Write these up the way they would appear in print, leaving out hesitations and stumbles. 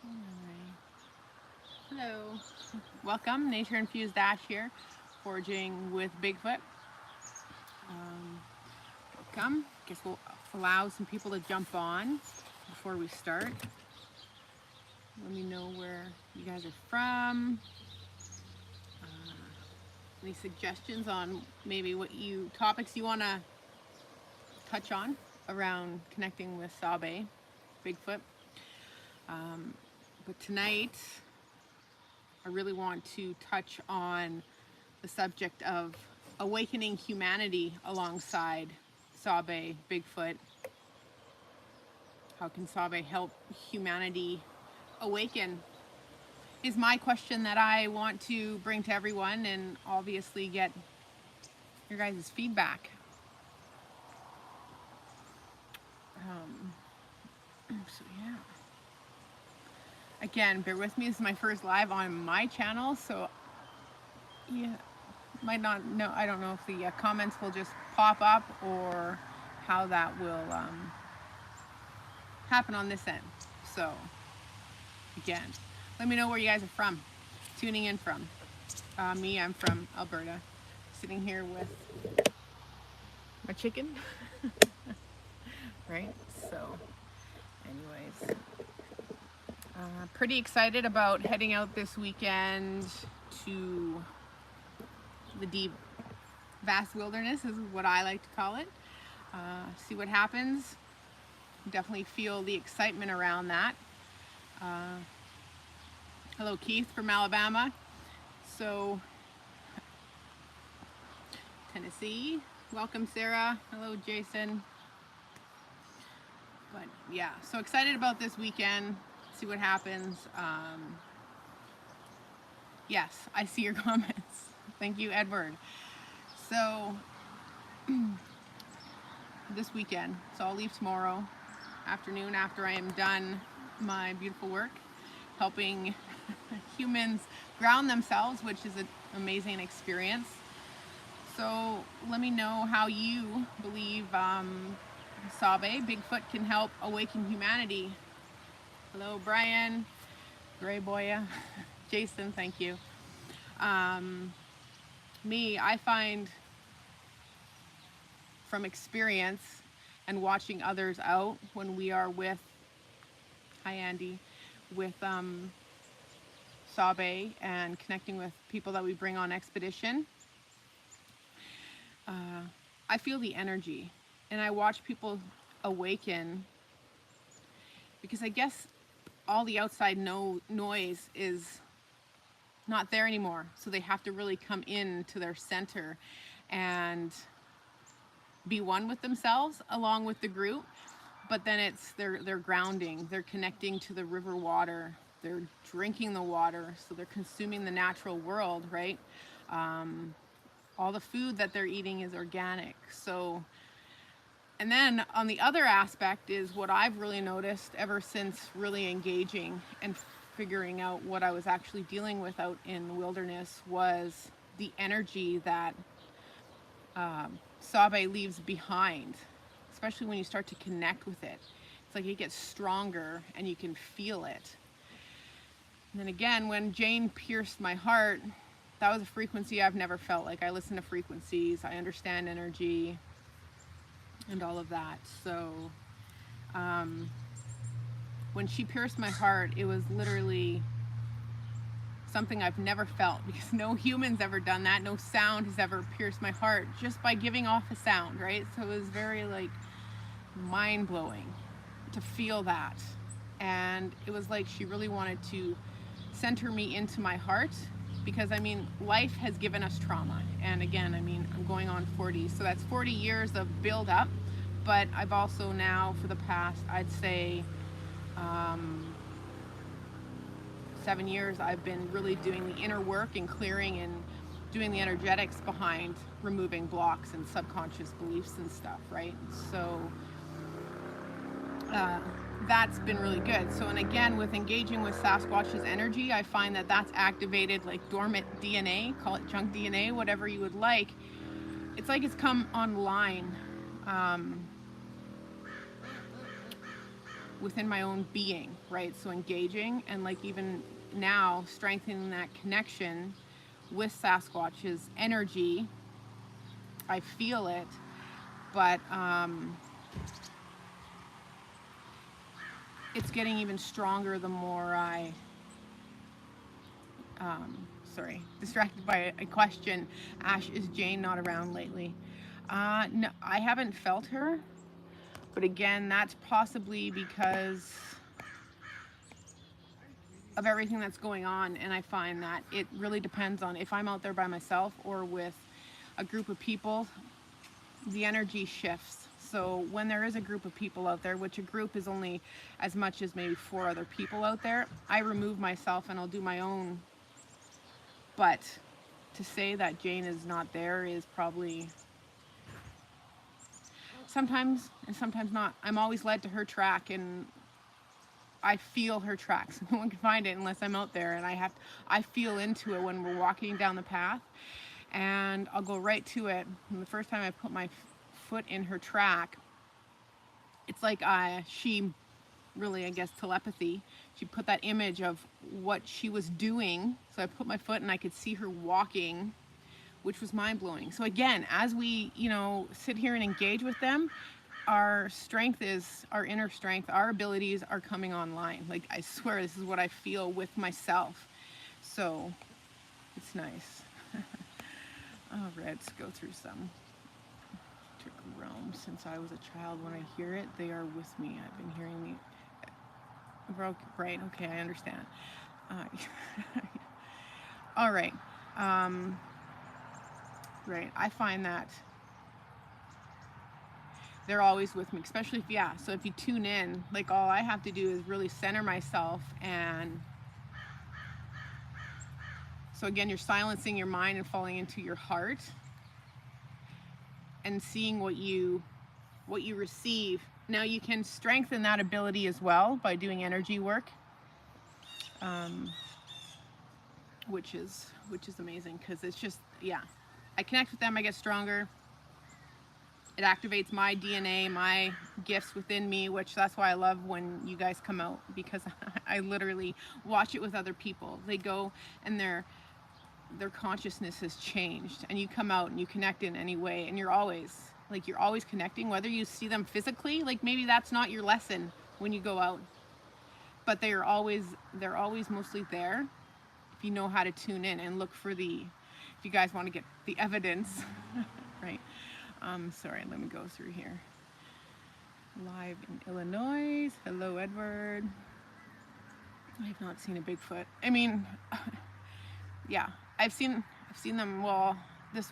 Alright. Hello. Welcome, Nature Infused Ash here, foraging with Bigfoot. Um, Welcome. Guess we'll allow some people to jump on before we start. Let me know where you guys are from. Any suggestions on maybe what topics you want to touch on around connecting with Sabe, Bigfoot. But tonight, I really want to touch on the subject of awakening humanity alongside Sabe, Bigfoot. How can Sabe help humanity awaken? Is my question that I want to bring to everyone and obviously get your guys' feedback. So yeah. Again, bear with me. This is my first live on my channel, so yeah, might not know. I don't know if the comments will just pop up or how that will happen on this end. So again, let me know where you guys are from, tuning in from. Me, I'm from Alberta, sitting here with my chicken. Right? So anyways, pretty excited about heading out this weekend to the deep, vast wilderness is what I like to call it. See what happens. Definitely feel the excitement around that. Hello, Keith from Alabama. So, Tennessee. Welcome, Sarah. Hello, Jason. But yeah, so excited about this weekend. See what happens. Yes, I see your comments. Thank you, Edward. So, this weekend, so I'll leave tomorrow afternoon after I am done my beautiful work, helping humans ground themselves, which is an amazing experience. So let me know how you believe Sabe, Bigfoot, can help awaken humanity. Hello, Brian, Gray Boya, Jason, thank you. I find from experience and watching others out when we are with, hi Andy, with Sabe and connecting with people that we bring on expedition, I feel the energy and I watch people awaken because I guess all the outside noise is not there anymore. So they have to really come in to their center and be one with themselves along with the group. But then it's they're grounding, they're connecting to the river water, they're drinking the water, so they're consuming the natural world, right? All the food that they're eating is organic. So, and then on the other aspect is what I've really noticed ever since really engaging and figuring out what I was actually dealing with out in the wilderness was the energy that Sabe leaves behind, especially when you start to connect with it. It's like it gets stronger and you can feel it. And then again, when Jane pierced my heart, that was a frequency I've never felt. Like I listen to frequencies, I understand energy and all of that. So when she pierced my heart, it was literally something I've never felt because no human's ever done that. No sound has ever pierced my heart just by giving off a sound, right? So it was very like mind-blowing to feel that. And it was like she really wanted to center me into my heart because I mean, life has given us trauma. And again, I mean, I'm going on 40, so that's 40 years of build up. But I've also now, for the past, I'd say, 7 years, I've been really doing the inner work and clearing and doing the energetics behind removing blocks and subconscious beliefs and stuff, right? So that's been really good. So, and again, with engaging with Sasquatch's energy, I find that that's activated like dormant DNA, call it junk DNA, whatever you would like. It's like it's come online. within my own being, right? So engaging and like even now strengthening that connection with Sasquatch's energy. I feel it, but it's getting even stronger the more I, sorry, distracted by a question. Ash, is Jane not around lately? No, I haven't felt her, but again, that's possibly because of everything that's going on, and I find that it really depends on if I'm out there by myself or with a group of people, the energy shifts. So when there is a group of people out there, which a group is only as much as maybe 4 other people out there, I remove myself and I'll do my own. But to say that Jane is not there is probably sometimes and sometimes not. I'm always led to her track, and I feel her tracks. No one can find it unless I'm out there, and I feel into it when we're walking down the path, and I'll go right to it. And the first time I put my foot in her track, it's like she really, I guess, telepathy. She put that image of what she was doing. So I put my foot and I could see her walking, which was mind-blowing. So again, as we, sit here and engage with them, our strength is our inner strength. Our abilities are coming online. Like, I swear, this is what I feel with myself. So it's nice. All right, let's go through some. Took realm since I was a child. When I hear it, they are with me. I've been hearing me. Right, okay, I understand. All right. Right, I find that they're always with me, especially so if you tune in, like, all I have to do is really center myself. And so again, you're silencing your mind and falling into your heart and seeing what you receive. Now you can strengthen that ability as well by doing energy work, which is amazing, because it's just, I connect with them, I get stronger. It activates my DNA, my gifts within me, which that's why I love when you guys come out, because I literally watch it with other people. They go and their consciousness has changed, and you come out and you connect in any way, and you're always connecting, whether you see them physically. Like, maybe that's not your lesson when you go out, but they're always mostly there if you know how to tune in and look for if you guys want to get the evidence. Right. Sorry, let me go through here. Live in Illinois. Hello, Edward. I have not seen a Bigfoot. I mean, yeah, I've seen them. Well,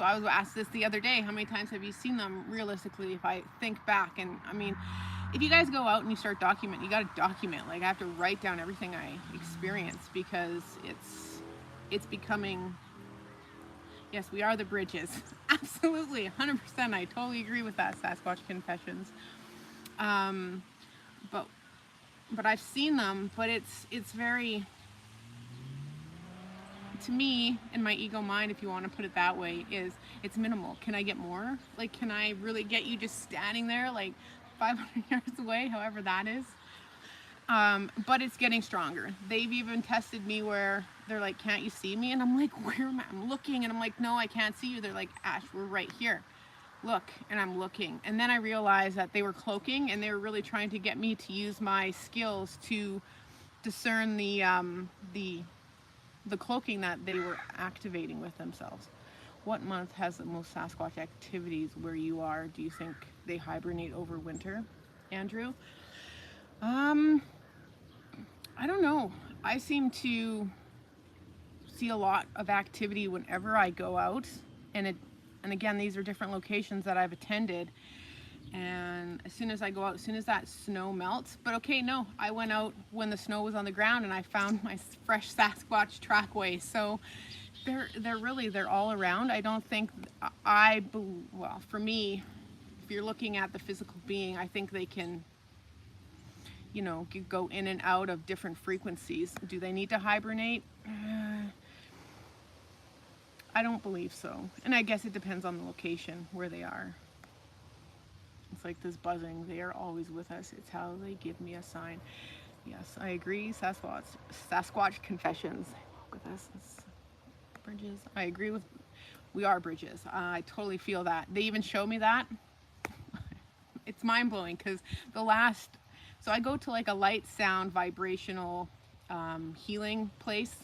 I was asked this the other day. How many times have you seen them realistically? If I think back, and I mean, if you guys go out and you start documenting, you got to document. Like, I have to write down everything I experience, because it's becoming. Yes, we are the bridges. Absolutely, 100%. I totally agree with that, Sasquatch Confessions. But I've seen them, but it's very, to me, in my ego mind, if you want to put it that way, it's minimal. Can I get more? Like, can I really get you just standing there like 500 yards away, however that is? But it's getting stronger. They've even tested me where they're like, can't you see me? And I'm like, where am I? I'm looking, and I'm like, no, I can't see you. They're like, Ash, we're right here. Look. And I'm looking. And then I realized that they were cloaking, and they were really trying to get me to use my skills to discern the cloaking that they were activating with themselves. What month has the most Sasquatch activities where you are? Do you think they hibernate over winter, Andrew? I don't know. I seem to see a lot of activity whenever I go out, and again, these are different locations that I've attended. And as soon as I go out, as soon as that snow melts, but okay, no, I went out when the snow was on the ground, and I found my fresh Sasquatch trackway. So they're all around. I don't think well, for me, if you're looking at the physical being, I think they can, go in and out of different frequencies. Do they need to hibernate? I don't believe so. And I guess it depends on the location where they are. It's like this buzzing. They are always with us. It's how they give me a sign. Yes, I agree. Sasquatch confessions with us. It's bridges. I agree with. We are bridges. I totally feel that. They even show me that. It's mind blowing because the last. So I go to like a light, sound, vibrational healing place.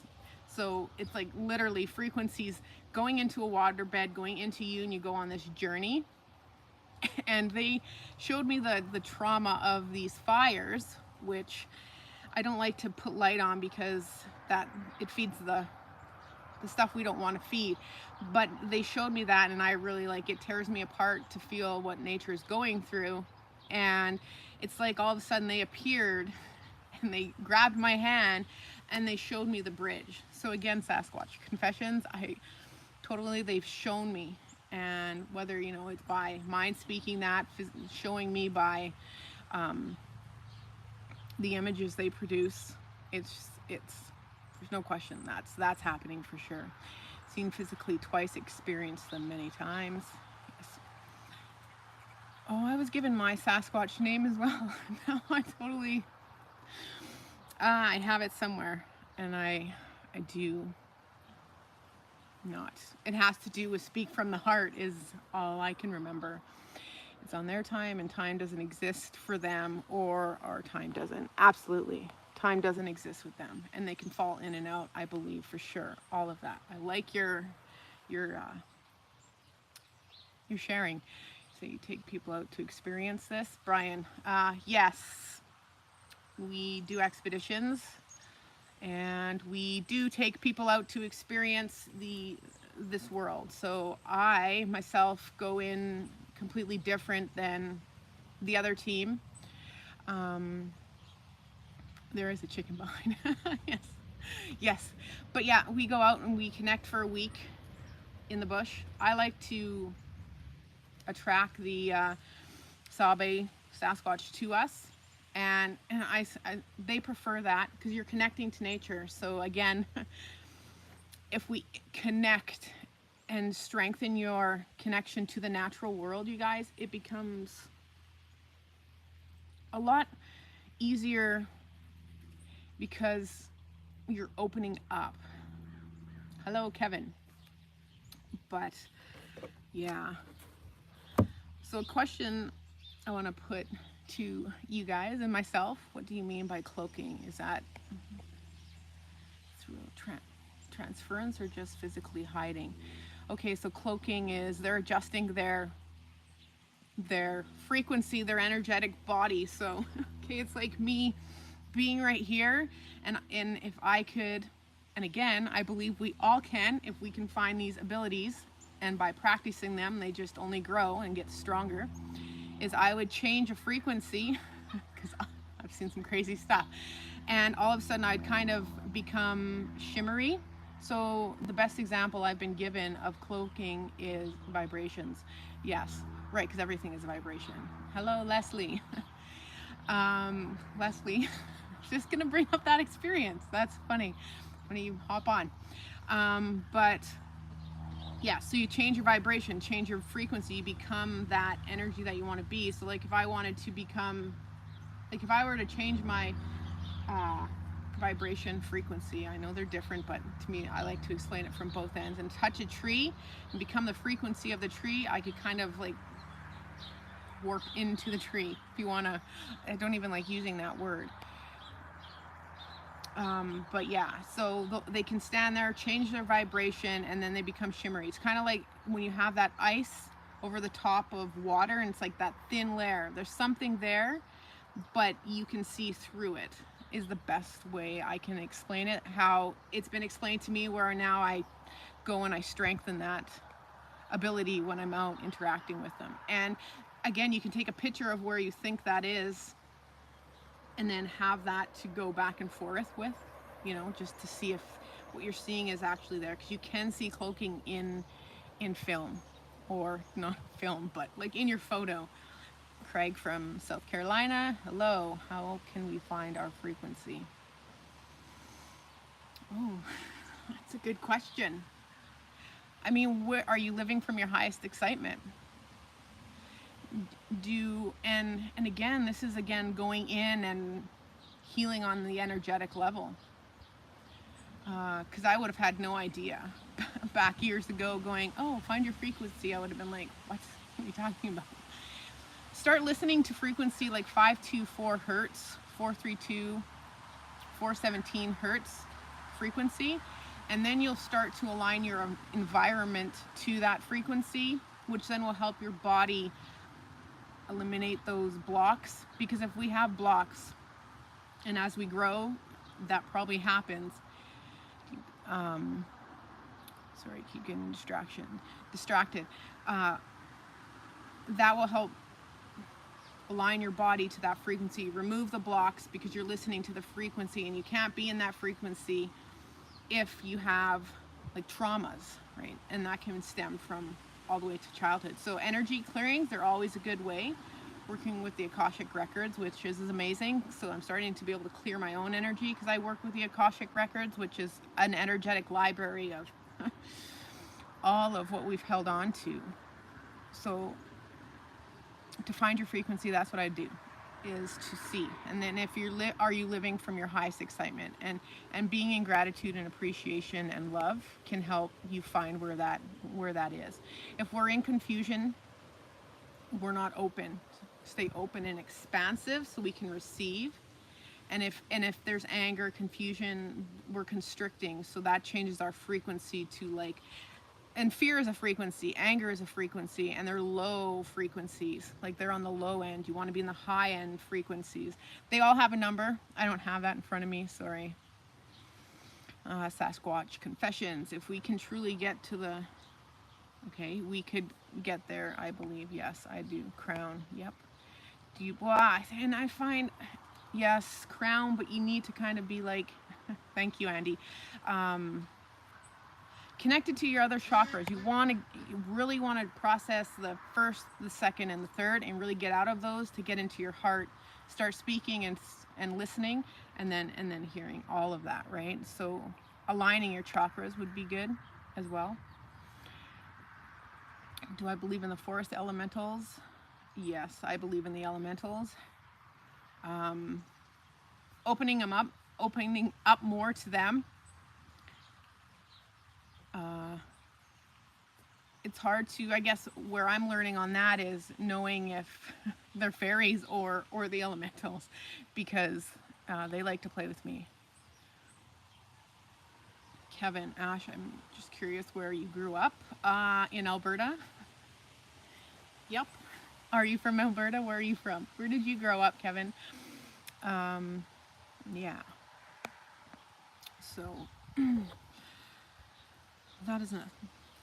So it's like literally frequencies going into a waterbed, going into you, and you go on this journey. And they showed me the trauma of these fires, which I don't like to put light on because that it feeds the stuff we don't want to feed. But they showed me that, and I really like it. Tears me apart to feel what nature is going through. And it's like all of a sudden they appeared and they grabbed my hand and they showed me the bridge. So again, Sasquatch confessions, they've shown me. And whether, you know, it's by mind speaking that, showing me by the images they produce, it's there's no question that's happening for sure. Seen physically twice, experienced them many times. Yes. Oh, I was given my Sasquatch name as well. Now I totally I have it somewhere, and I do not. It has to do with speak from the heart is all I can remember. It's on their time, and time doesn't exist for them, or our time doesn't. Absolutely. Time doesn't exist with them, and they can fall in and out, I believe, for sure. All of that. I like your sharing. So you take people out to experience this. Brian, yes, we do expeditions, and we do take people out to experience this world. So I myself go in completely different than the other team. There is a chicken behind. Yes, but yeah, we go out and we connect for a week in the bush. I like to attract the Sabe Sasquatch to us, and they prefer that because you're connecting to nature. So again, if we connect and strengthen your connection to the natural world, you guys, it becomes a lot easier because you're opening up. Hello, Kevin. But yeah, so a question I want to put to you guys and myself: what do you mean by cloaking? Is that through transference or just physically hiding? Okay, so cloaking is they're adjusting their frequency, their energetic body. So okay, it's like me being right here, and if I could, and again, I believe we all can, if we can find these abilities, and by practicing them, they just only grow and get stronger, is I would change a frequency, because I've seen some crazy stuff, and all of a sudden I'd kind of become shimmery. So the best example I've been given of cloaking is vibrations. Yes, right, because everything is a vibration. Hello, Leslie. Leslie, just gonna bring up that experience. That's funny when you hop on. But yeah, so you change your vibration, change your frequency, you become that energy that you want to be. So like if I wanted to become, like if I were to change my vibration frequency, I know they're different, but to me, I like to explain it from both ends, and touch a tree and become the frequency of the tree, I could kind of like warp into the tree, if you want to. I don't even like using that word. But yeah, so they can stand there, change their vibration, and then they become shimmery. It's kind of like when you have that ice over the top of water, and it's like that thin layer. There's something there, but you can see through it, is the best way I can explain it. How it's been explained to me, where now I go and I strengthen that ability when I'm out interacting with them. And again, you can take a picture of where you think that is, and then have that to go back and forth with, you know, just to see if what you're seeing is actually there, because you can see cloaking in film, or not film, but like in your photo. Craig from South Carolina, hello, how can we find our frequency? Oh, that's a good question. I mean, where are you living from your highest excitement? And again, this is again going in and healing on the energetic level. Because I would have had no idea back years ago going, oh, find your frequency. I would have been like, what are you talking about? Start listening to frequency like 524 hertz, 432, 417 hertz frequency. And then you'll start to align your environment to that frequency, which then will help your body eliminate those blocks. Because if we have blocks, and as we grow, that probably happens. Sorry, I keep getting distracted. That will help align your body to that frequency. Remove the blocks because you're listening to the frequency, and you can't be in that frequency if you have like traumas, right? And that can stem from all the way to childhood. So energy clearings, they're always a good way. Working with the Akashic Records, which is amazing. So I'm starting to be able to clear my own energy because I work with the Akashic Records, which is an energetic library of all of what we've held on to. So to find your frequency, that's what I do, is to see. And then if you're are you living from your highest excitement, and being in gratitude and appreciation and love can help you find where that is. If we're in confusion, we're not open. Stay open and expansive so we can receive. And if there's anger, confusion, we're constricting, so that changes our frequency to like, and fear is a frequency, anger is a frequency, and they're low frequencies. Like they're on the low end. You want to be in the high end frequencies. They all have a number. I don't have that in front of me, sorry. Sasquatch confessions. If we can truly get to the, okay, we could get there, I believe. Yes, I do. Crown, yep. Do you, well, and I find, yes, crown, but you need to kind of be like, thank you, Andy. Connected to your other chakras. You really want to process the first, the second, and the third, and really get out of those to get into your heart. Start speaking and listening, and then hearing all of that, right? So aligning your chakras would be good as well. Do I believe in the forest elementals? Yes, I believe in the elementals. Opening up more to them. It's hard to, I guess, where I'm learning on that is knowing if they're fairies or the elementals, because they like to play with me. Kevin, Ash, I'm just curious where you grew up. In Alberta. Yep. Are you from Alberta? Where are you from? Where did you grow up, Kevin? Yeah. So that is enough.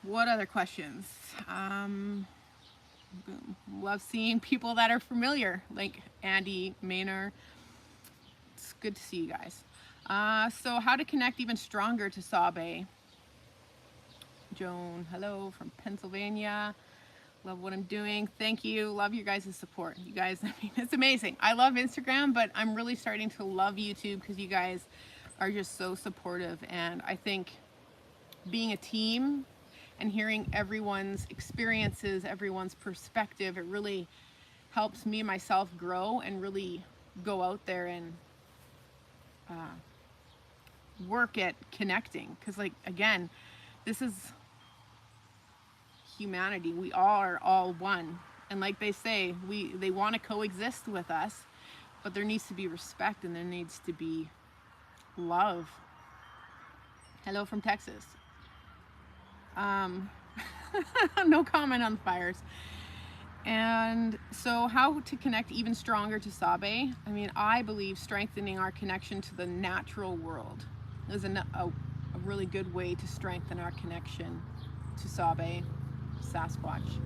What other questions? Love seeing people that are familiar, like Andy, Maynard. It's good to see you guys. So how to connect even stronger to Sabe. Joan, hello from Pennsylvania. Love what I'm doing. Thank you. Love your guys' support. You guys, I mean, it's amazing. I love Instagram, but I'm really starting to love YouTube because you guys are just so supportive. And I think being a team and hearing everyone's experiences, everyone's perspective, it really helps me myself grow and really go out there and work at connecting. Because, like, again, this is humanity. We are all one, and like they say, they want to coexist with us, but there needs to be respect and there needs to be love. Hello from Texas. No comment on the fires. And so how to connect even stronger to Sabe? I mean, I believe strengthening our connection to the natural world is a really good way to strengthen our connection to Sabe, Sasquatch.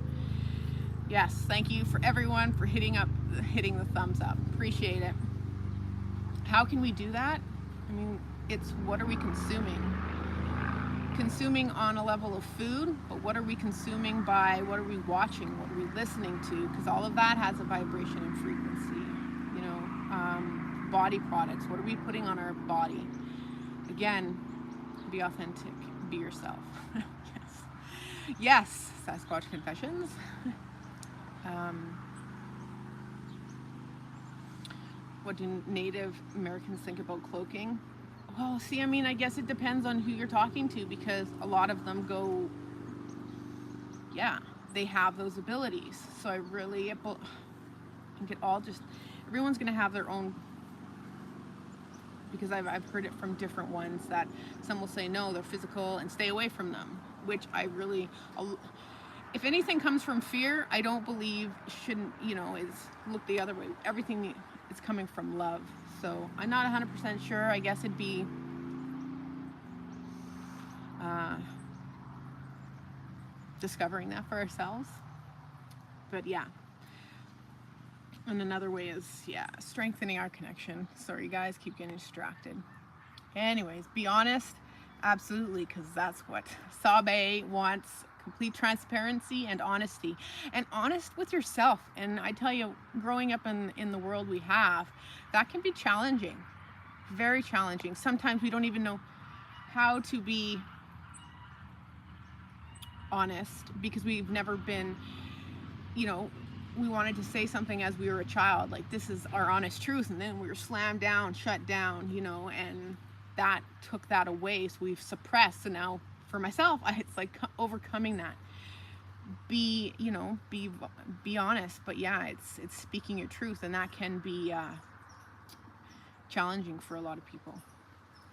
Yes, thank you for everyone for hitting the thumbs up. Appreciate it. How can we do that? I mean, it's what are we consuming? Consuming on a level of food, but what are we consuming by what are we watching? What are we listening to? Because all of that has a vibration and frequency. You know, body products. What are we putting on our body? Again, be authentic. Be yourself. Yes, Sasquatch confessions. what do Native Americans think about cloaking? Well, see, I mean, I guess it depends on who you're talking to, because a lot of them go, yeah, they have those abilities. So I think it all just, everyone's going to have their own, because I've heard it from different ones that some will say, no, they're physical and stay away from them, which I really, if anything comes from fear, I don't believe shouldn't, is look the other way. Everything is coming from love. So I'm not 100% sure. I guess it'd be discovering that for ourselves. But yeah. And another way is, yeah, strengthening our connection. Sorry guys, keep getting distracted. Anyways, be honest. Absolutely, because that's what Sabe wants. Complete transparency and honesty, and honest with yourself. And I tell you, growing up in the world we have, that can be challenging, very challenging. Sometimes we don't even know how to be honest, because we've never been, we wanted to say something as we were a child, like this is our honest truth, and then we were slammed down, shut down, and that took that away. So we've suppressed. So now for myself, it's like overcoming that. Be honest. But yeah, it's speaking your truth, and that can be challenging for a lot of people.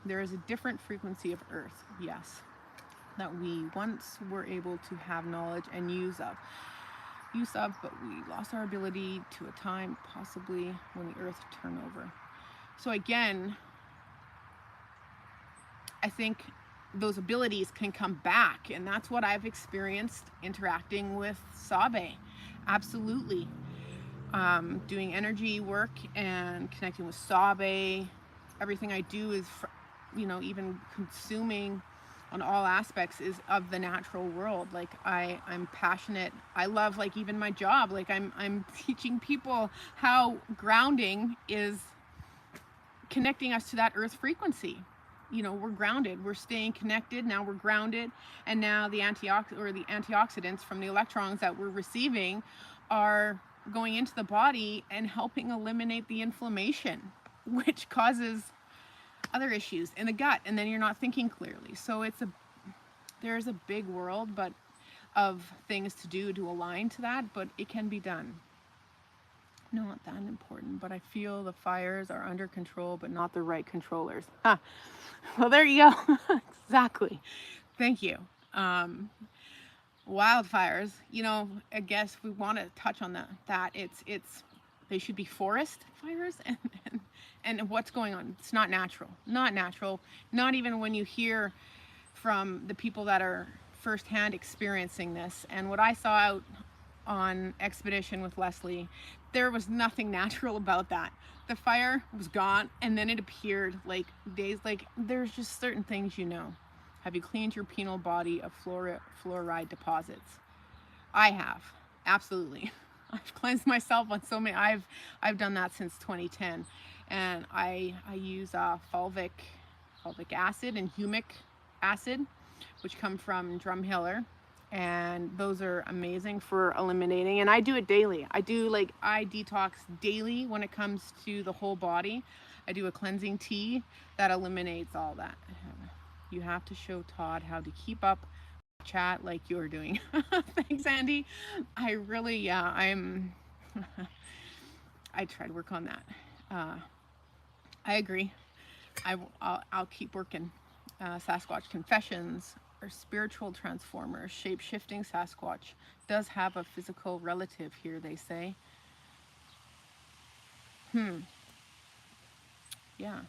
There is a different frequency of earth, yes, that we once were able to have knowledge and use of, but we lost our ability to a time possibly when the earth turned over. So again, I think those abilities can come back, and that's what I've experienced interacting with Sabe. Absolutely. Doing energy work and connecting with Sabe. Everything I do is, even consuming on all aspects is of the natural world. Like I'm passionate. I love, like, even my job. Like I'm teaching people how grounding is connecting us to that earth frequency. We're grounded, we're staying connected, now we're grounded, and now the antioxidants from the electrons that we're receiving are going into the body and helping eliminate the inflammation, which causes other issues in the gut, and then you're not thinking clearly. So there's a big world of things to do to align to that, but it can be done. Not that important, but I feel the fires are under control, but not the right controllers. Well, there you go. Exactly. Thank you. Wildfires, I guess we want to touch on that it's they should be forest fires, and what's going on. It's not natural. Not even when you hear from the people that are firsthand experiencing this. And what I saw out on expedition with Leslie, there was nothing natural about that. The fire was gone, and then it appeared like days. Like, there's just certain things. Have you cleaned your penal body of fluoride deposits? I have, absolutely. I've cleansed myself on so many. I've done that since 2010, and I use fulvic acid and humic acid, which come from Drumheller. And those are amazing for eliminating, and I do it daily. I detox daily when it comes to the whole body. I do a cleansing tea that eliminates all that. You have to show Todd how to keep up chat like you're doing. Thanks, Andy. I really, I try to work on that. I agree. I'll keep working. Sasquatch confessions. Or spiritual transformer, shape-shifting Sasquatch does have a physical relative here, they say. Yeah.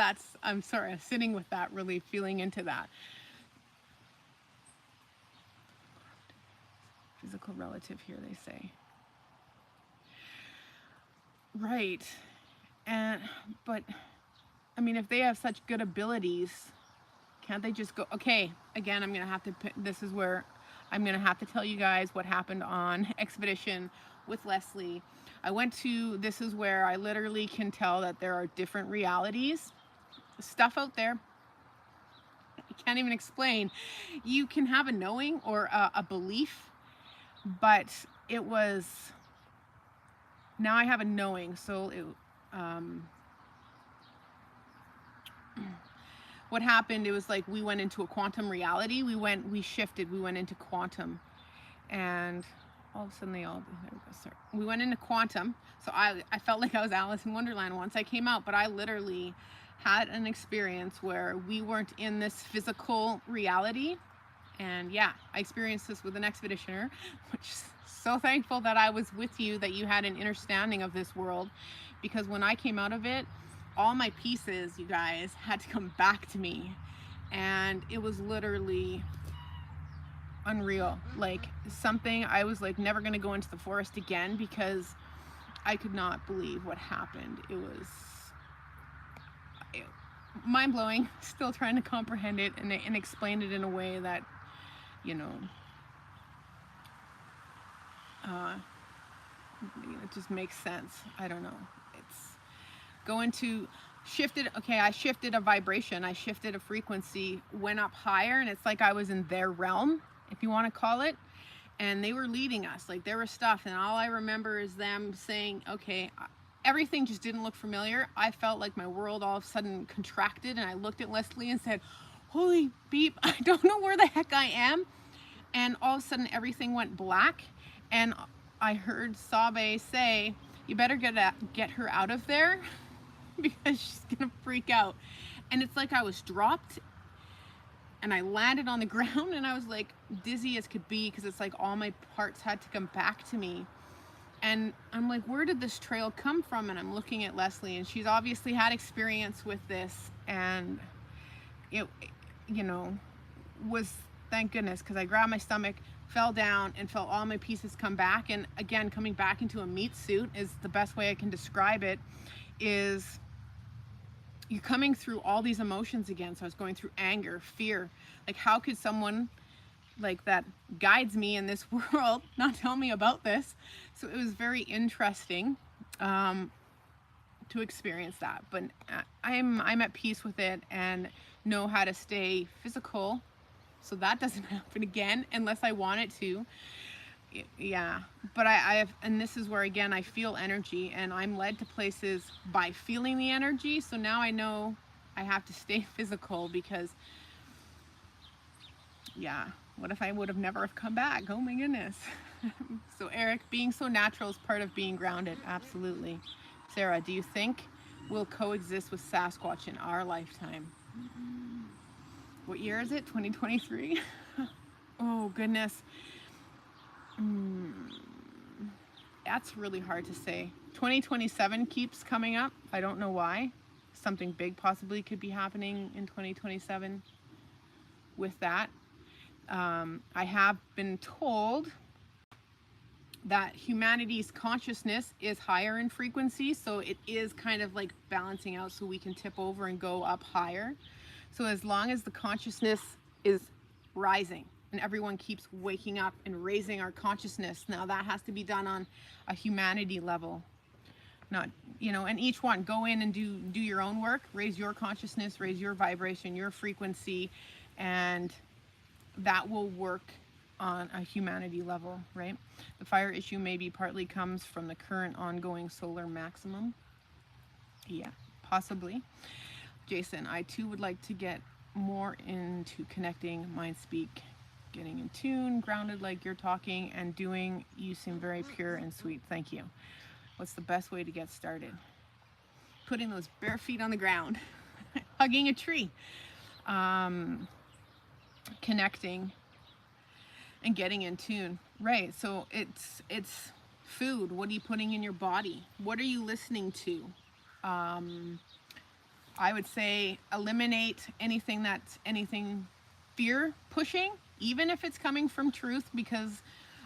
I'm sorry, I'm sitting with that, really feeling into that. Physical relative here, they say. Right. But I mean, if they have such good abilities, can't they just go, okay, again, this is where I'm going to have to tell you guys what happened on expedition with Leslie. This is where I literally can tell that there are different realities, stuff out there I can't even explain. You can have a knowing or a belief, but it was now I have a knowing. So um, what happened, it was like we went into a quantum reality. We shifted, we went into quantum, and all of a sudden we went into quantum. So I felt like I was Alice in Wonderland once I came out, but I literally had an experience where we weren't in this physical reality. And yeah, I experienced this with an expeditioner, which is so thankful that I was with you, that you had an understanding of this world, because when I came out of it, all my pieces, you guys, had to come back to me. And it was literally unreal. Like something, I was like never going to go into the forest again because I could not believe what happened. It was mind-blowing. Still trying to comprehend it and explain it in a way that, you know, it just makes sense. I don't know. It's going to shifted. Okay, I shifted a vibration. I shifted a frequency, went up higher, and it's like I was in their realm, if you want to call it. And they were leading us. Like there was stuff, and all I remember is them saying, okay, everything just didn't look familiar. I felt like my world all of a sudden contracted, and I looked at Leslie and said, holy beep, I don't know where the heck I am. And all of a sudden everything went black, and I heard Sabe say, you better get her out of there because she's gonna freak out. And it's like I was dropped and I landed on the ground, and I was like dizzy as could be, because it's like all my parts had to come back to me. And I'm like, where did this trail come from? And I'm looking at Leslie, and she's obviously had experience with this, and it, you know, was, thank goodness, because I grabbed my stomach, fell down, and felt all my pieces come back. And again, coming back into a meat suit is the best way I can describe it. Is you're coming through all these emotions again. So I was going through anger, fear. Like, how could someone like that guides me in this world not tell me about this? So it was very interesting to experience that. But I'm at peace with it and know how to stay physical, so that doesn't happen again unless I want it to. Yeah, but I have, and this is where again I feel energy, and I'm led to places by feeling the energy. So now I know I have to stay physical, because yeah, what if I would have never have come back? Oh my goodness. So Eric, being so natural is part of being grounded. Absolutely. Sarah, do you think we'll coexist with Sasquatch in our lifetime? What year is it? 2023? Oh goodness. That's really hard to say. 2027 keeps coming up. I don't know why. Something big possibly could be happening in 2027 with that. I have been told that humanity's consciousness is higher in frequency, so it is kind of like balancing out, so we can tip over and go up higher. So as long as the consciousness is rising and everyone keeps waking up and raising our consciousness, now that has to be done on a humanity level. Not, you know, and each one go in and do your own work, raise your consciousness, raise your vibration, your frequency, and that will work on a humanity level, right? The fire issue maybe partly comes from the current ongoing solar maximum. Yeah, possibly. Jason, I too would like to get more into connecting, mind speak, getting in tune, grounded like you're talking, and doing. You seem very pure and sweet. Thank you. What's the best way to get started? Putting those bare feet on the ground, hugging a tree, connecting, and getting in tune. Right. So it's food. What are you putting in your body? What are you listening to? I would say eliminate anything that's fear pushing, even if it's coming from truth, because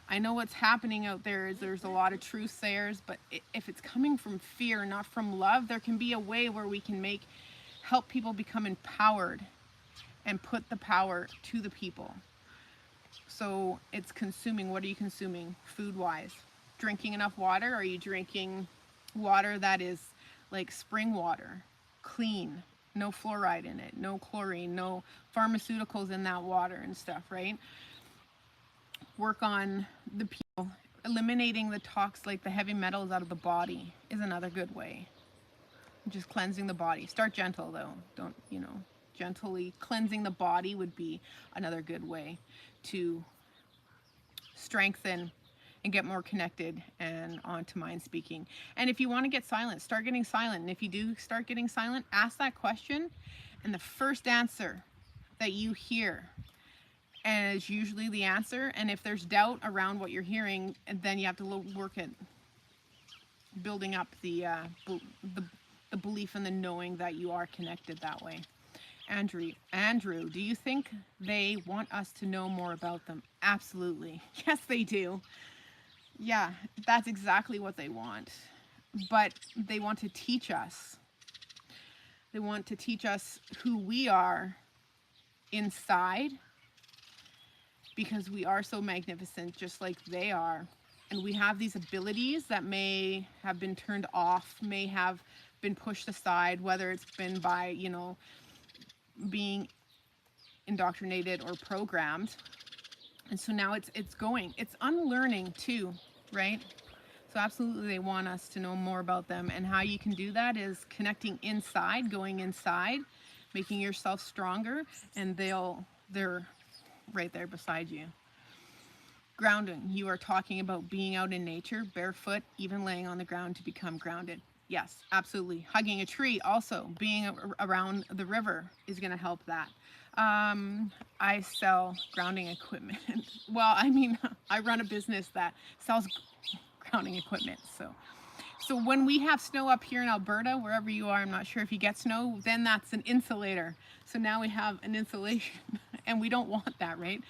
I know what's happening out there is there's a lot of truth sayers, but if it's coming from fear, not from love, there can be a way where we can help people become empowered and put the power to the people. So it's consuming. What are you consuming food-wise? Drinking enough water? Are you drinking water that is like spring water, clean, no fluoride in it, no chlorine, no pharmaceuticals in that water and stuff, right? Work on the people. eliminating the like the heavy metals out of the body is another good way. Just cleansing the body. Start gentle though. Don't, gently cleansing the body would be another good way to strengthen and get more connected and onto mind speaking. And if you want to get silent, start getting silent. And if you do start getting silent, ask that question, and the first answer that you hear and is usually the answer. And if there's doubt around what you're hearing, then you have to work at building up the belief and the knowing that you are connected that way. Andrew, do you think they want us to know more about them? Absolutely. Yes, they do. Yeah, that's exactly what they want. But they want to teach us. They want to teach us who we are inside, because we are so magnificent, just like they are. And we have these abilities that may have been turned off, may have been pushed aside, whether it's been by, being indoctrinated or programmed. And so now it's unlearning too, right? So absolutely they want us to know more about them. And how you can do that is connecting inside, going inside, making yourself stronger, and they're right there beside you. Grounding, you are talking about being out in nature, barefoot, even laying on the ground to become grounded. Yes, absolutely. Hugging a tree, also being around the river is going to help that. I sell grounding equipment. Well, I run a business that sells grounding equipment. So when we have snow up here in Alberta, wherever you are, I'm not sure if you get snow, then that's an insulator. So now we have an insulation, and we don't want that, right?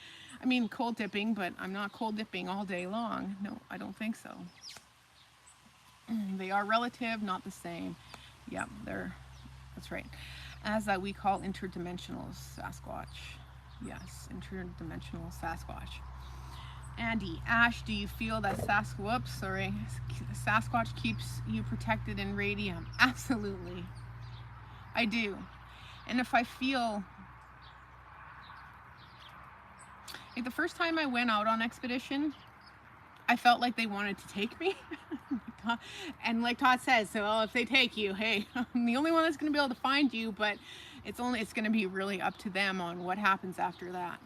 Cold dipping, but I'm not cold dipping all day long. No, I don't think so. They are relative, not the same. Yeah, that's right. As we call interdimensional Sasquatch. Yes, interdimensional Sasquatch. Andy, Ash, do you feel that Sasquatch keeps you protected in radium? Absolutely. I do. And if I feel... Like the first time I went out on expedition, I felt like they wanted to take me. And like Todd says, so if they take you, hey, I'm the only one that's going to be able to find you, but it's going to be really up to them on what happens after that.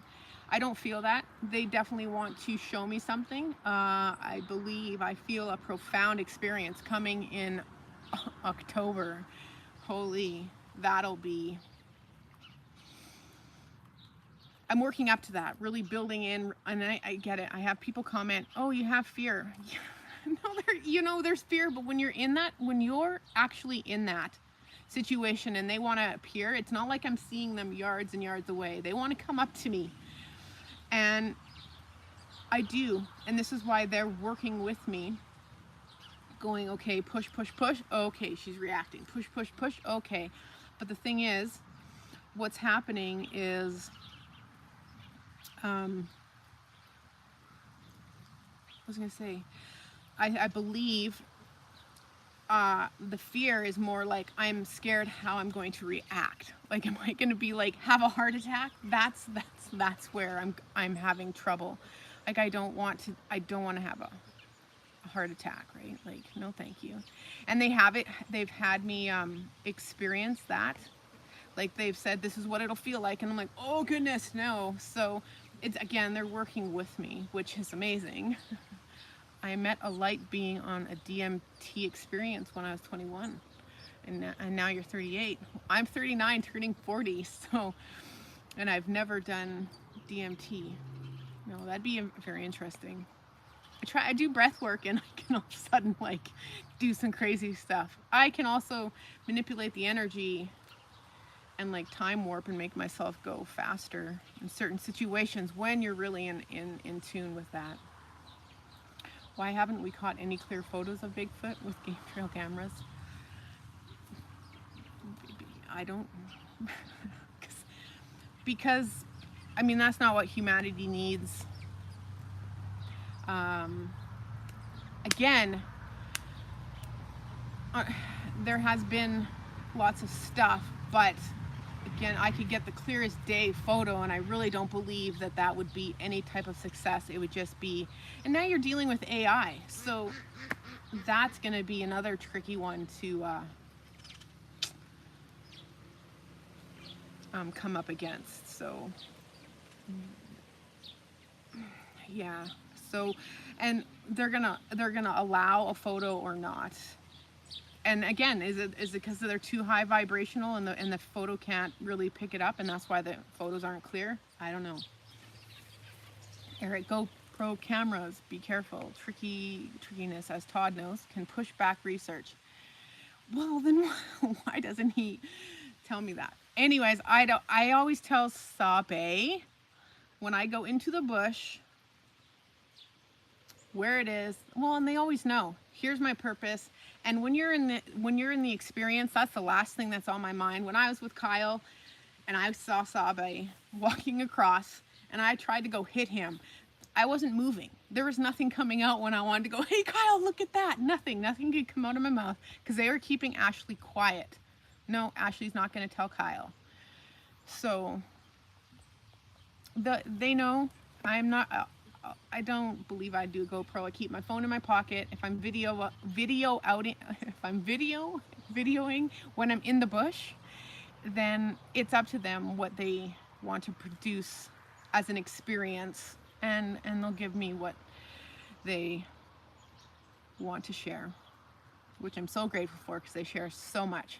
I don't feel that. They definitely want to show me something. I feel a profound experience coming in October. Holy, that'll be... I'm working up to that, really building in, and I get it. I have people comment, oh, you have fear. No, there's fear, but when you're actually in that situation and they want to appear, it's not like I'm seeing them yards and yards away. They want to come up to me. And I do, and this is why they're working with me, going, okay, push, push, push, okay, she's reacting, push, push, push, okay. But the thing is, what's happening is, I believe the fear is more like I'm scared how I'm going to react. Like, am I going to be like have a heart attack? That's where I'm having trouble. Like, I don't want to have a heart attack, right? Like, no, thank you. And they've had me experience that. Like, they've said this is what it'll feel like, and I'm like, oh goodness, no. So it's, again, they're working with me, which is amazing. I met a light being on a DMT experience when I was 21, and now you're 38. I'm 39, turning 40, so, and I've never done DMT. No, that'd be very interesting. I do breath work, and I can all of a sudden like do some crazy stuff. I can also manipulate the energy and like time warp and make myself go faster in certain situations when you're really in tune with that. Why haven't we caught any clear photos of Bigfoot with game trail cameras? I don't, because I mean, that's not what humanity needs. Again, there has been lots of stuff, but again, I could get the clearest day photo, and I really don't believe that that would be any type of success. It would just be, and now you're dealing with AI, so that's going to be another tricky one to come up against. So yeah, so, and they're gonna allow a photo or not. And again, is it because they're too high vibrational and the photo can't really pick it up, and that's why the photos aren't clear? I don't know. Eric, GoPro cameras, be careful. Trickiness, as Todd knows, can push back research. Well, then why doesn't he tell me that? Anyways, I always tell Sabe when I go into the bush where it is. Well, and they always know. Here's my purpose. And when you're in the experience, that's the last thing that's on my mind. When I was with Kyle and I saw Sabe walking across and I tried to go hit him, I wasn't moving. There was nothing coming out when I wanted to go, hey Kyle, look at that. Nothing could come out of my mouth because they were keeping Ashley quiet. No, Ashley's not going to tell Kyle. So they know I'm not. I don't believe I do GoPro. I keep my phone in my pocket. If I'm videoing when I'm in the bush, then it's up to them what they want to produce as an experience, and they'll give me what they want to share, which I'm so grateful for because they share so much.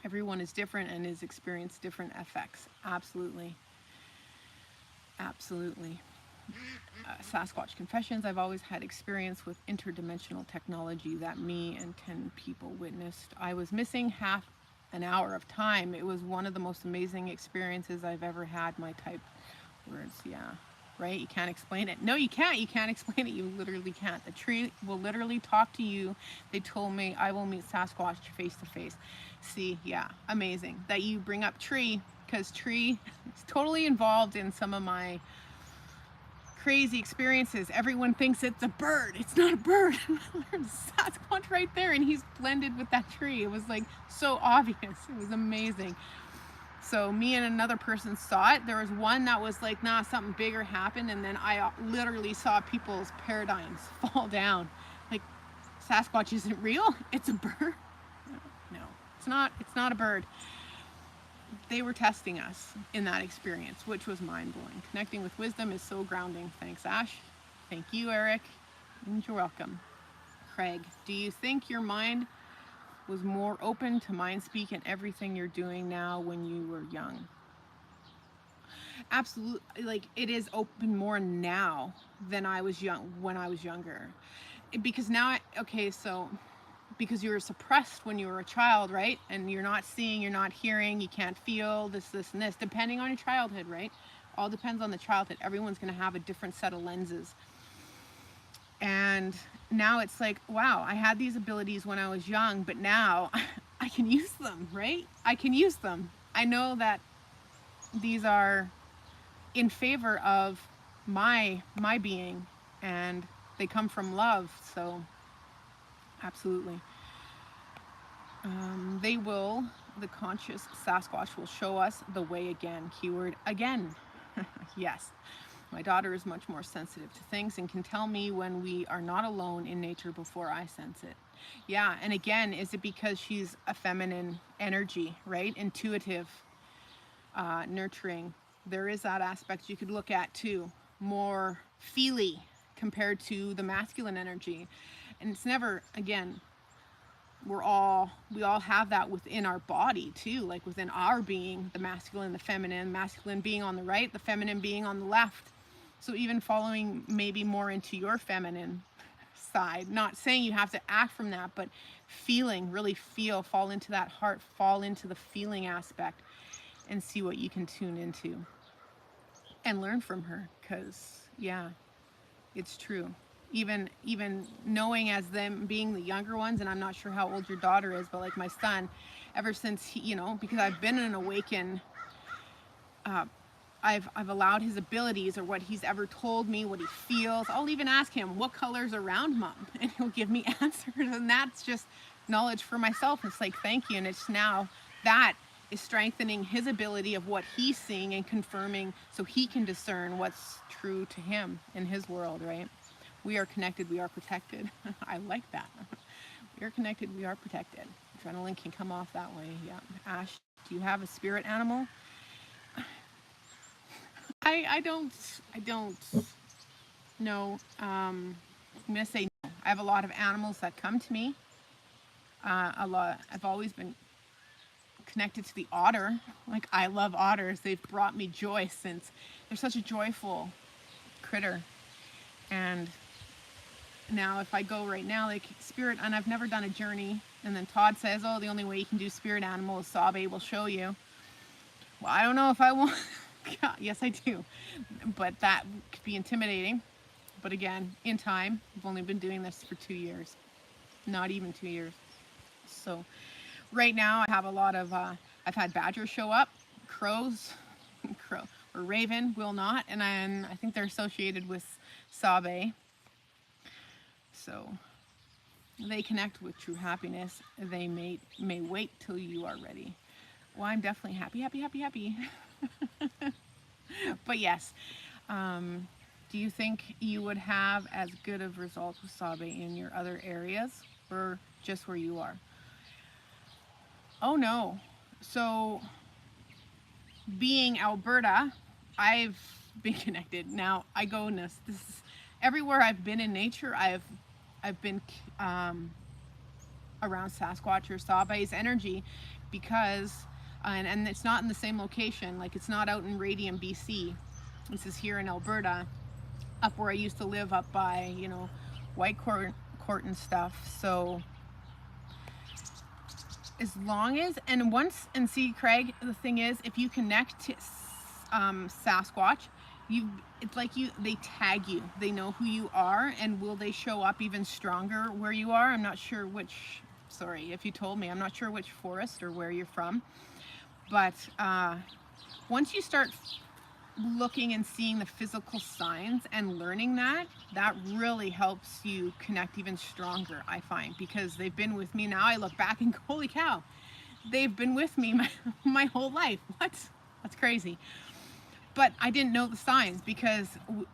Everyone is different and has experienced different effects. Absolutely. Absolutely. Sasquatch Confessions. I've always had experience with interdimensional technology that me and 10 people witnessed. I was missing half an hour of time. It was one of the most amazing experiences I've ever had. My type words. Yeah. Right? You can't explain it. No, you can't. You can't explain it. You literally can't. The tree will literally talk to you. They told me I will meet Sasquatch face to face. See, yeah, amazing that you bring up Tree, because Tree is totally involved in some of my crazy experiences. Everyone thinks it's a bird. It's not a bird. There's Sasquatch right there, and he's blended with that tree. It was like so obvious. It was amazing. So me and another person saw it. There was one that was like, nah, something bigger happened, and then I literally saw people's paradigms fall down. Like, Sasquatch isn't real. It's a bird. No, it's not. It's not a bird. They were testing us in that experience, which was mind-blowing. Connecting with wisdom is so grounding. Thanks, Ash. Thank you, Eric. And you're welcome. Craig, do you think your mind was more open to mind speak and everything you're doing now when you were young? Absolutely. Like, it is open more now than I was young when I was younger. Because now, okay, so because you were suppressed when you were a child, right? And you're not seeing, you're not hearing, you can't feel this, and this, depending on your childhood, right? All depends on the childhood. Everyone's going to have a different set of lenses. And now it's like, wow, I had these abilities when I was young, but now I can use them, right? I can use them. I know that these are in favor of my being, and they come from love. So absolutely. The conscious Sasquatch will show us the way again. Keyword again. Yes. My daughter is much more sensitive to things and can tell me when we are not alone in nature before I sense it. Yeah, and again, is it because she's a feminine energy, right? Intuitive, nurturing. There is that aspect you could look at too. More feely compared to the masculine energy. And it's never, again, we all have that within our body too, like within our being, the masculine, the feminine, masculine being on the right, the feminine being on the left. So even following maybe more into your feminine side, not saying you have to act from that, but feeling, really feel, fall into that heart, fall into the feeling aspect and see what you can tune into and learn from her. Because yeah, it's true. Even knowing as them being the younger ones, and I'm not sure how old your daughter is, but like my son, ever since he, because I've been an awakened, I've allowed his abilities or what he's ever told me, what he feels. I'll even ask him, what color's around Mom? And he'll give me answers, and that's just knowledge for myself. It's like, thank you. And it's now that is strengthening his ability of what he's seeing and confirming so he can discern what's true to him in his world, right? We are connected, we are protected. I like that. We are connected, we are protected. Adrenaline can come off that way. Yeah. Ash, do you have a spirit animal? I don't know. I'm gonna say no. I have a lot of animals that come to me. A lot. I've always been connected to the otter. Like, I love otters. They've brought me joy since they're such a joyful critter. And now if I go right now, like spirit, and I've never done a journey, and then Todd says, oh, the only way you can do spirit animal is Sabe will show you. Well, I don't know if I want. Yes, I do. But that could be intimidating. But again, in time, I've only been doing this for 2 years. Not even 2 years. So right now I have a lot of, I've had badgers show up, crows, or raven will not, and I think they're associated with Sabe. So they connect with true happiness. They may wait till you are ready. Well, I'm definitely happy. But yes, do you think you would have as good of results with Sabe in your other areas or just where you are? Oh no. So being Alberta, I've been connected. Now I go in this is, everywhere I've been in nature, I've been around Sasquatch or Sabe's energy because and it's not in the same location. Like, it's not out in Radium, BC. This is here in Alberta, up where I used to live, up by, you know, White Court and stuff. So as long as, and once, and see, Craig, the thing is, if you connect to Sasquatch, it's like they tag you. They know who you are, and will they show up even stronger where you are? I'm not sure which, sorry if you told me, I'm not sure which forest or where you're from. But once you start looking and seeing the physical signs and learning that really helps you connect even stronger, I find, because they've been with me. Now I look back and go, holy cow, they've been with me my whole life. What? That's crazy. But I didn't know the signs because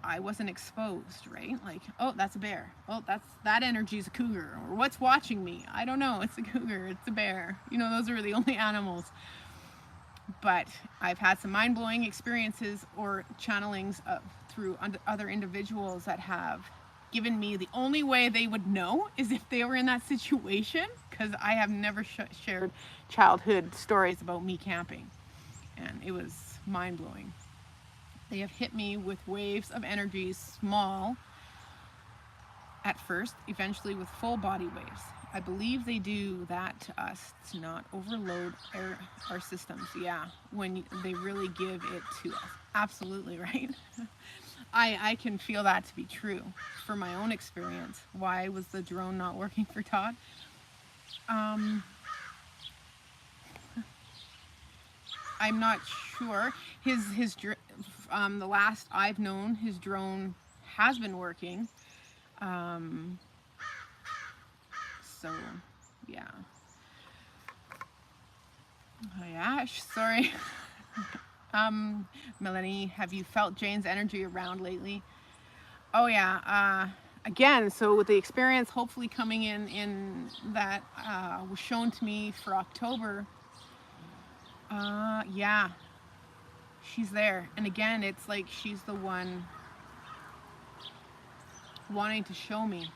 I wasn't exposed, right? Like, oh, that's a bear. Oh, that energy's a cougar. Or what's watching me? I don't know. It's a cougar. It's a bear. You know, those are the only animals. But I've had some mind-blowing experiences or channelings through other individuals that have given me, the only way they would know is if they were in that situation, because I have never shared childhood stories about me camping, and it was mind-blowing. They have hit me with waves of energies, small at first, eventually with full body waves. I believe they do that to us to not overload our systems. Yeah, when they really give it to us. Absolutely, right? I can feel that to be true for my own experience. Why was the drone not working for Todd? I'm not sure. The last I've known, his drone has been working. So, yeah. Oh, yeah, sorry. Melanie, have you felt Jane's energy around lately? Oh, yeah. Again, so with the experience hopefully coming in that was shown to me for October, yeah, she's there. And again, it's like she's the one wanting to show me,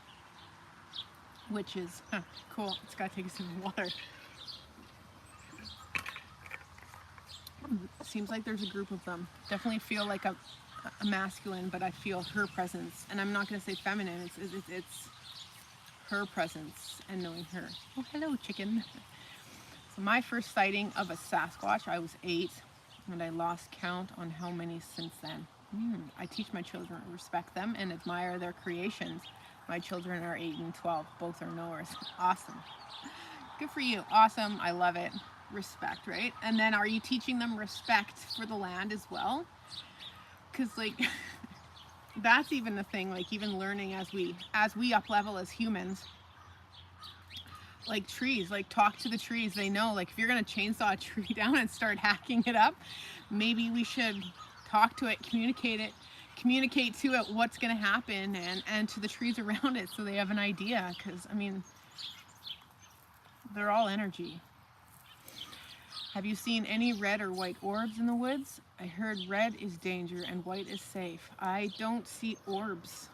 which is cool. It's got to take a sip of water. Seems like there's a group of them. Definitely feel like a masculine, but I feel her presence. And I'm not going to say feminine. It's her presence and knowing her. Oh, hello, chicken. So my first sighting of a Sasquatch, I was 8, and I lost count on how many since then. I teach my children to respect them and admire their creations. My children are 8 and 12. Both are knowers. Awesome. Good for you. Awesome. I love it. Respect, right? And then are you teaching them respect for the land as well? Because, like, that's even the thing, like, even learning as we up level as humans, like trees, like talk to the trees. They know, like if you're gonna chainsaw a tree down and start hacking it up, maybe we should talk to it, communicate to it what's gonna happen, and to the trees around it, so they have an idea. Because I mean, they're all energy. Have you seen any red or white orbs in the woods? I heard red is danger and white is safe. I don't see orbs.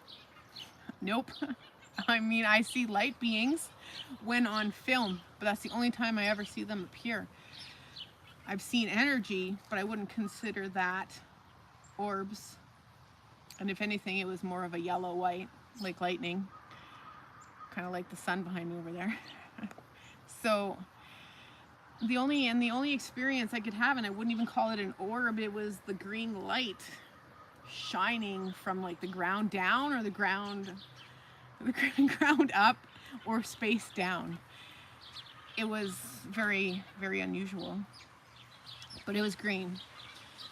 Nope. I mean, I see light beings when on film, but that's the only time I ever see them appear. I've seen energy, but I wouldn't consider that orbs. And if anything, it was more of a yellow-white, like lightning. Kind of like the sun behind me over there. So the only experience I could have, and I wouldn't even call it an orb, it was the green light shining from like the ground down, or the ground up, or space down. It was very, very unusual, but it was green.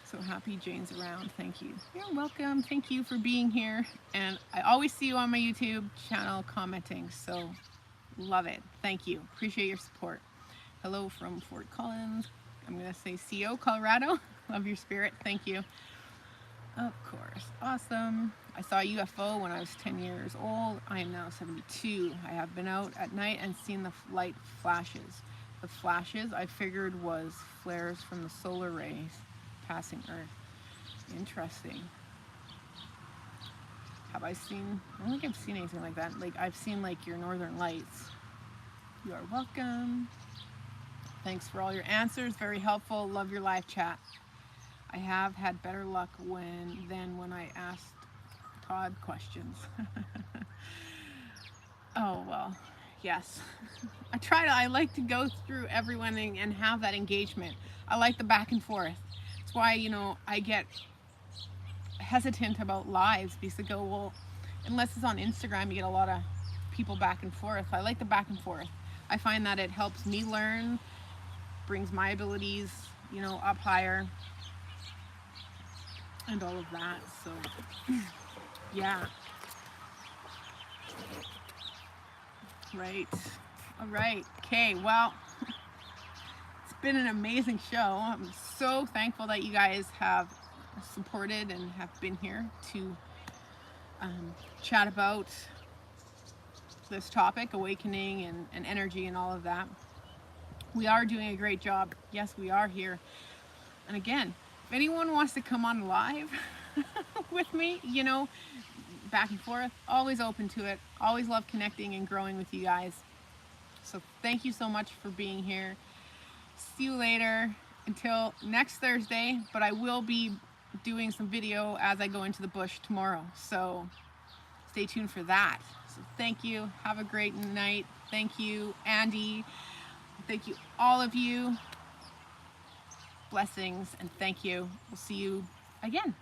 So happy Jane's around. Thank you. You're welcome. Thank you for being here. And I always see you on my YouTube channel commenting, so love it. Thank you. Appreciate your support. Hello from Fort Collins. I'm going to say CO, Colorado. Love your spirit. Thank you. Of course. Awesome. I saw a UFO when I was 10 years old. I am now 72. I have been out at night and seen the light flashes. The flashes I figured was flares from the solar rays passing Earth. Interesting. Have I seen? I don't think I've seen anything like that. Like I've seen like your northern lights. You are welcome. Thanks for all your answers. Very helpful. Love your live chat. I have had better luck than when I asked Todd questions. Oh, well, yes. I like to go through everyone and have that engagement. I like the back and forth. That's why, you know, I get hesitant about lives, because I go, well, unless it's on Instagram, you get a lot of people back and forth. I like the back and forth. I find that it helps me learn, brings my abilities, you know, up higher, and all of that. So yeah, right. All right. Okay, well, it's been an amazing show. I'm so thankful that you guys have supported and have been here to chat about this topic, awakening and energy and all of that. We are doing a great job. Yes, we are here. And again, if anyone wants to come on live with me, you know, back and forth, always open to it. Always love connecting and growing with you guys. So thank you so much for being here. See you later. Until next Thursday, but I will be doing some video as I go into the bush tomorrow. So stay tuned for that. So thank you. Have a great night. Thank you, Andy. Thank you, all of you. Blessings and thank you. We'll see you again.